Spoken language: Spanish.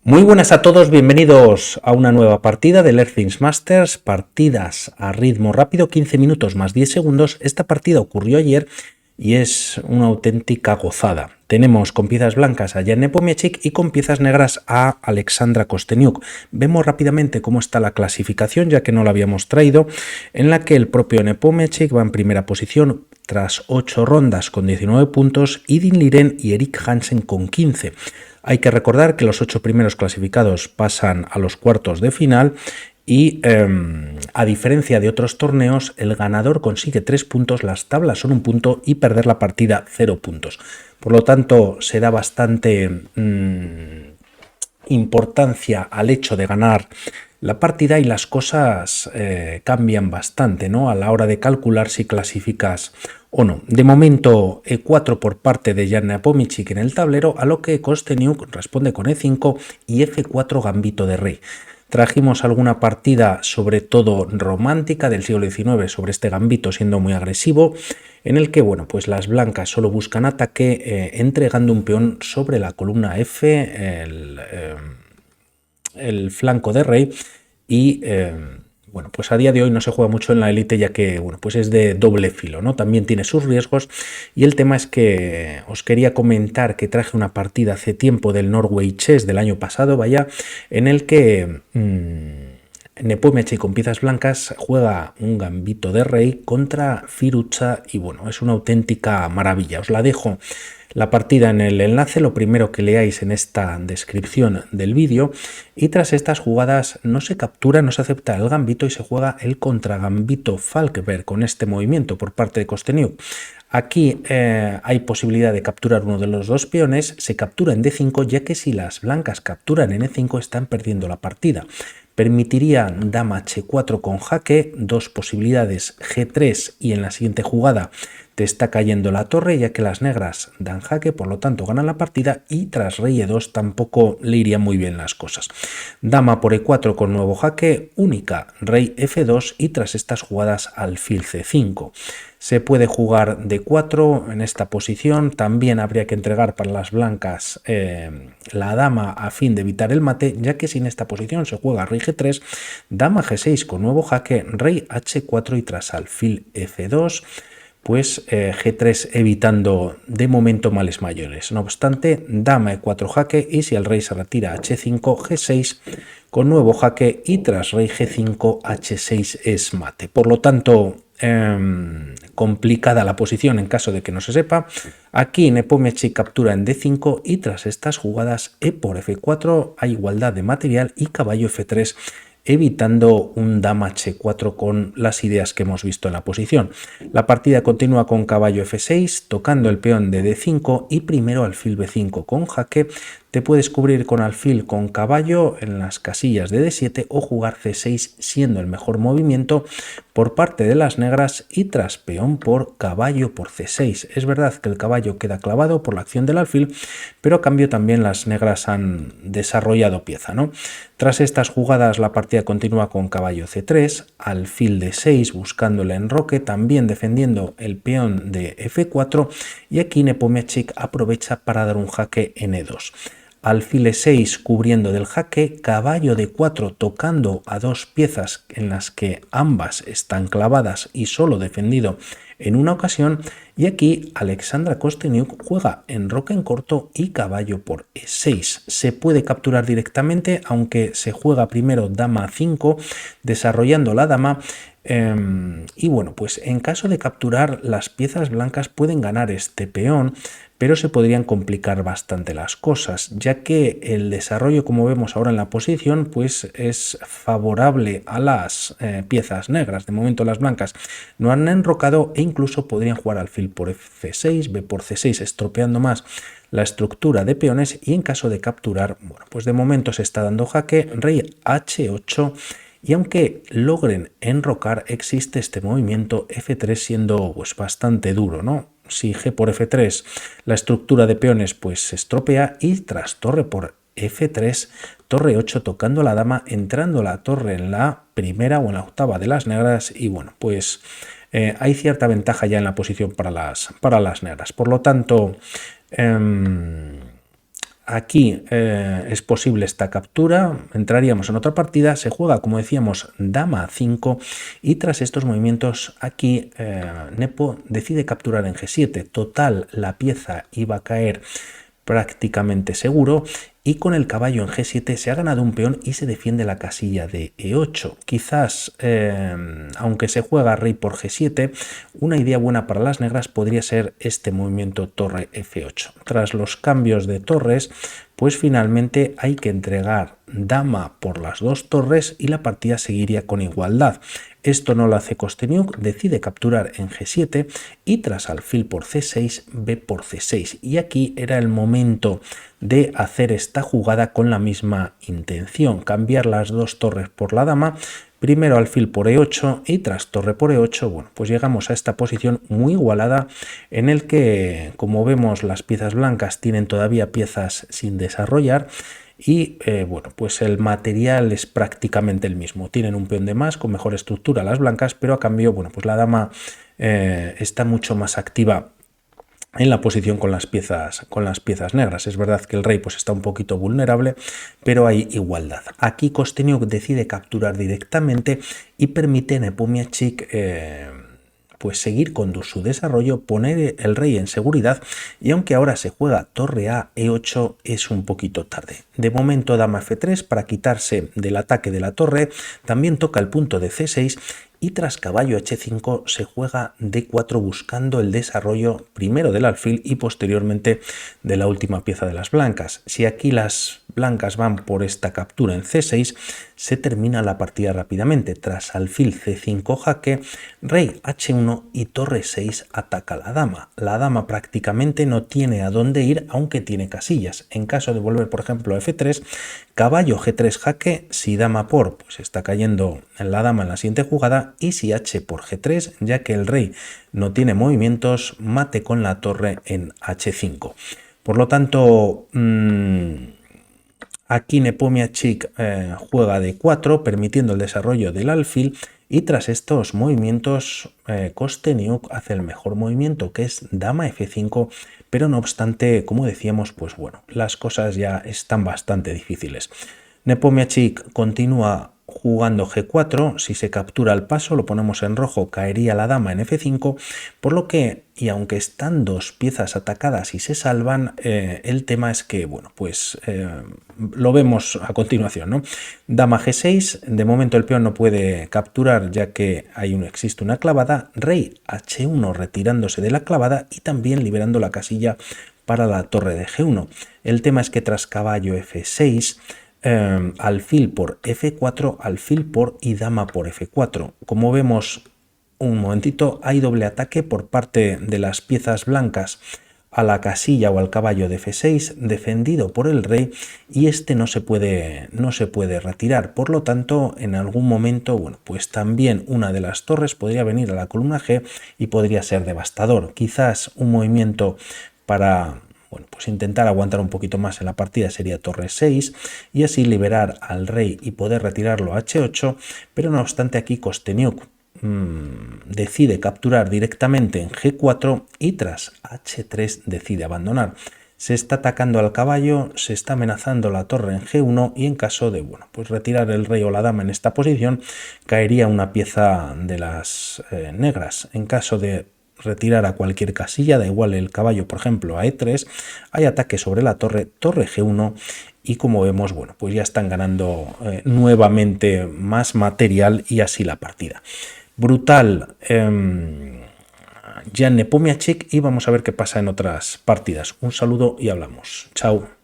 Muy buenas a todos, bienvenidos a una nueva partida del Earthings Masters, partidas a ritmo rápido, 15 minutos más 10 segundos. Esta partida ocurrió ayer y es una auténtica gozada. Tenemos con piezas blancas a Jan Nepomniachtchi y con piezas negras a Alexandra Kosteniuk. Vemos rápidamente cómo está la clasificación, ya que no la habíamos traído, en la que el propio Nepomniachtchi va en primera posición tras 8 rondas con 19 puntos, y Din Liren y Erik Hansen con 15. Hay que recordar que los 8 primeros clasificados pasan a los cuartos de final y a diferencia de otros torneos, el ganador consigue 3 puntos, las tablas son 1 punto y perder la partida 0 puntos. Por lo tanto, se da bastante importancia al hecho de ganar la partida y las cosas cambian bastante, ¿no? A la hora de calcular si clasificas o no. De momento, E4 por parte de Jan Nepomniachtchi en el tablero, a lo que Kosteniuk responde con E5 y F4 gambito de rey. Trajimos alguna partida, sobre todo romántica, del siglo XIX sobre este gambito siendo muy agresivo, en el que, bueno, pues las blancas solo buscan ataque entregando un peón sobre la columna F, el flanco de rey, y bueno, pues a día de hoy no se juega mucho en la élite, ya que, bueno, pues es de doble filo, ¿no? También tiene sus riesgos, y el tema es que os quería comentar que traje una partida hace tiempo del Norway Chess del año pasado, vaya, en el que Nepomniachtchi con piezas blancas juega un gambito de rey contra Firuza y, bueno, es una auténtica maravilla. Os la dejo la partida en el enlace, lo primero que leáis en esta descripción del vídeo, y tras estas jugadas no se captura, no se acepta el gambito y se juega el contragambito Falkberg con este movimiento por parte de Kosteniuk. Aquí hay posibilidad de capturar uno de los dos peones, se captura en D5, ya que si las blancas capturan en E5 están perdiendo la partida. Permitiría dama H4 con jaque, dos posibilidades G3 y en la siguiente jugada te está cayendo la torre, ya que las negras dan jaque, por lo tanto ganan la partida, y tras rey E2 tampoco le irían muy bien las cosas. Dama por E4 con nuevo jaque, única rey F2 y tras estas jugadas alfil C5. Se puede jugar D4 en esta posición, también habría que entregar para las blancas la dama a fin de evitar el mate, ya que si en esta posición se juega rey G3, dama G6 con nuevo jaque, rey H4 y tras alfil F2, pues G3 evitando de momento males mayores. No obstante, dama E4 jaque y si el rey se retira H5, G6 con nuevo jaque y tras rey G5, H6 es mate. Por lo tanto, complicada la posición en caso de que no se sepa. Aquí Nepomniachtchi captura en D5 y tras estas jugadas E por F4 hay igualdad de material y caballo F3, evitando un dama H4 con las ideas que hemos visto en la posición. La partida continúa con caballo F6, tocando el peón de D5 y primero alfil B5 con jaque. Te puedes cubrir con alfil con caballo en las casillas de D7 o jugar C6 siendo el mejor movimiento por parte de las negras y tras peón por caballo por C6. Es verdad que el caballo queda clavado por la acción del alfil, pero a cambio también las negras han desarrollado pieza, ¿no? Tras estas jugadas la partida continúa con caballo C3, alfil D6 buscando el enroque, también defendiendo el peón de F4 y aquí Nepomniachtchi aprovecha para dar un jaque en E2. Alfil E6 cubriendo del jaque, caballo D4 tocando a dos piezas en las que ambas están clavadas y solo defendido en una ocasión, y aquí Alexandra Kosteniuk juega enroque en corto y caballo por E6. Se puede capturar directamente, aunque se juega primero dama A5 desarrollando la dama. Y bueno, pues en caso de capturar, las piezas blancas pueden ganar este peón, pero se podrían complicar bastante las cosas, ya que el desarrollo, como vemos ahora en la posición, pues es favorable a las piezas negras. De momento las blancas no han enrocado e incluso podrían jugar alfil por F6, B por C6, estropeando más la estructura de peones, y en caso de capturar, bueno, pues de momento se está dando jaque, rey H8, y aunque logren enrocar, existe este movimiento F3 siendo pues bastante duro, ¿no? Si G por F3 la estructura de peones pues se estropea, y tras torre por F3, torre 8 tocando la dama, entrando la torre en la primera o en la octava de las negras, y bueno, pues hay cierta ventaja ya en la posición para las negras. Por lo tanto, aquí es posible esta captura, entraríamos en otra partida, se juega, como decíamos, dama a5 y tras estos movimientos aquí Nepo decide capturar en G7. Total, la pieza iba a caer prácticamente seguro y con el caballo en G7 se ha ganado un peón y se defiende la casilla de E8. Quizás, aunque se juega rey por G7, una idea buena para las negras podría ser este movimiento torre F8. Tras los cambios de torres, pues finalmente hay que entregar dama por las dos torres y la partida seguiría con igualdad. Esto no lo hace Kosteniuk, decide capturar en G7 y tras alfil por C6, B por C6. Y aquí era el momento de hacer esta jugada con la misma intención, cambiar las dos torres por la dama, primero alfil por E8 y tras torre por E8, bueno, pues llegamos a esta posición muy igualada en el que, como vemos, las piezas blancas tienen todavía piezas sin desarrollar y bueno, pues el material es prácticamente el mismo. Tienen un peón de más con mejor estructura las blancas, pero a cambio, bueno, pues la dama está mucho más activa en la posición con las piezas negras. Es verdad que el rey pues está un poquito vulnerable, pero hay igualdad. Aquí Kosteniuk decide capturar directamente y permite a Nepomniachtchi pues seguir con su desarrollo, poner el rey en seguridad y aunque ahora se juega torre a E8 es un poquito tarde. De momento dama F3 para quitarse del ataque de la torre, también toca el punto de C6 y tras caballo H5 se juega D4 buscando el desarrollo primero del alfil y posteriormente de la última pieza de las blancas. Si aquí las blancas van por esta captura en C6, se termina la partida rápidamente. Tras alfil C5 jaque, rey H1 y torre 6 ataca a la dama. La dama prácticamente no tiene a dónde ir, aunque tiene casillas. En caso de volver, por ejemplo, a F3, caballo G3 jaque, si dama por, pues está cayendo en la dama en la siguiente jugada, y si H por G3, ya que el rey no tiene movimientos, mate con la torre en H5. Por lo tanto, aquí Nepomniachtchi juega D4, permitiendo el desarrollo del alfil, y tras estos movimientos Kosteniuk hace el mejor movimiento, que es dama F5, pero no obstante, como decíamos, pues bueno, las cosas ya están bastante difíciles. Nepomniachtchi continúa jugando G4, si se captura el paso, lo ponemos en rojo, caería la dama en F5, por lo que, y aunque están dos piezas atacadas y se salvan, el tema es que, bueno, pues lo vemos a continuación, ¿no? Dama G6, de momento el peón no puede capturar ya que existe una clavada, rey H1 retirándose de la clavada y también liberando la casilla para la torre de G1. El tema es que tras caballo F6, alfil por F4, alfil por y dama por F4. Como vemos, un momentito, hay doble ataque por parte de las piezas blancas a la casilla o al caballo de F6, defendido por el rey, y este no se puede retirar. Por lo tanto, en algún momento, bueno, pues también una de las torres podría venir a la columna G y podría ser devastador. Quizás un movimiento para, bueno, pues intentar aguantar un poquito más en la partida sería torre 6 y así liberar al rey y poder retirarlo a H8, pero no obstante aquí Kosteniuk decide capturar directamente en G4 y tras H3 decide abandonar. Se está atacando al caballo, se está amenazando la torre en G1 y en caso de, bueno, pues retirar el rey o la dama en esta posición caería una pieza de las negras. En caso de retirar a cualquier casilla, da igual el caballo, por ejemplo, a E3, hay ataque sobre la torre, torre G1 y como vemos, bueno, pues ya están ganando nuevamente más material y así la partida. Brutal Jan Nepomniachtchi y vamos a ver qué pasa en otras partidas. Un saludo y hablamos. Chao.